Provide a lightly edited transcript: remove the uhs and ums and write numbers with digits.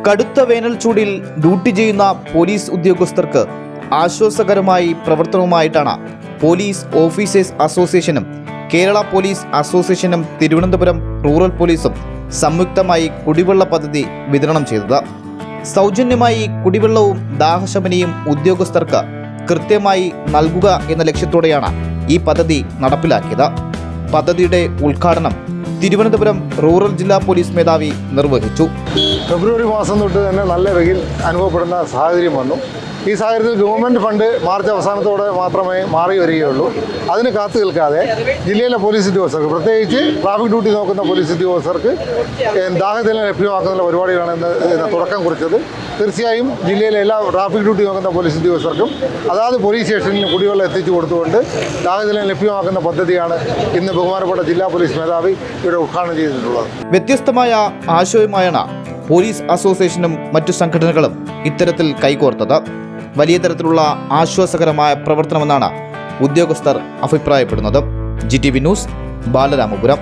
കടുത്ത വേനൽ ചൂടിൽ ഡ്യൂട്ടി ചെയ്യുന്ന പോലീസ് ഉദ്യോഗസ്ഥർക്ക് ആശ്വാസകരമായി പ്രവർത്തനവുമായിട്ടാണ് പോലീസ് ഓഫീസേഴ്സ് അസോസിയേഷനും കേരള പോലീസ് അസോസിയേഷനും തിരുവനന്തപുരം റൂറൽ പോലീസും സംയുക്തമായി കുടിവെള്ള പദ്ധതി വിതരണം ചെയ്തത്. സൗജന്യമായി കുടിവെള്ളവും ദാഹശമനിയും ഉദ്യോഗസ്ഥർക്ക് കൃത്യമായി നൽകുക എന്ന ലക്ഷ്യത്തോടെയാണ് ഈ പദ്ധതി നടപ്പിലാക്കിയത്. പദ്ധതിയുടെ ഉദ്ഘാടനം തിരുവനന്തപുരം റൂറൽ ജില്ലാ പോലീസ് മേധാവി നിർവഹിച്ചു. ഫെബ്രുവരി മാസം തൊട്ട് തന്നെ നല്ല വെയിൽ അനുഭവപ്പെടുന്ന സാഹചര്യം വന്നു. ഈ സാഹചര്യത്തിൽ ഗവൺമെൻറ് ഫണ്ട് മാർച്ച് അവസാനത്തോടെ മാത്രമേ മാറി വരികയുള്ളൂ. അതിന് കാത്തു നിൽക്കാതെ ജില്ലയിലെ പോലീസ് ഉദ്യോഗസ്ഥർക്ക്, പ്രത്യേകിച്ച് ട്രാഫിക് ഡ്യൂട്ടി നോക്കുന്ന പോലീസ് ഉദ്യോഗസ്ഥർക്ക് ദാഹജലം ലഭ്യമാക്കുന്ന പരിപാടികളാണ് ഇന്ന് തുടക്കം കുറിച്ചത്. തീർച്ചയായും ജില്ലയിലെ എല്ലാ ട്രാഫിക് ഡ്യൂട്ടി നോക്കുന്ന പോലീസ് ഉദ്യോഗസ്ഥർക്കും അതാത് പോലീസ് സ്റ്റേഷനിൽ കുടിവെള്ളം എത്തിച്ചു കൊടുത്തുകൊണ്ട് ദാഹജലം ലഭ്യമാക്കുന്ന പദ്ധതിയാണ് ഇന്ന് ബഹുമാനപ്പെട്ട ജില്ലാ പോലീസ് മേധാവി ഇവിടെ ഉദ്ഘാടനം ചെയ്തിട്ടുള്ളത്. വ്യത്യസ്തമായ ആശയവുമായാണ് പോലീസ് അസോസിയേഷനും മറ്റു സംഘടനകളും ഇത്തരത്തിൽ കൈകോർത്തത്. വലിയ തരത്തിലുള്ള ആശ്വാസകരമായ പ്രവർത്തനമെന്നാണ് ഉദ്യോഗസ്ഥർ അഭിപ്രായപ്പെടുന്നത്. GTV news, Balaramapuram.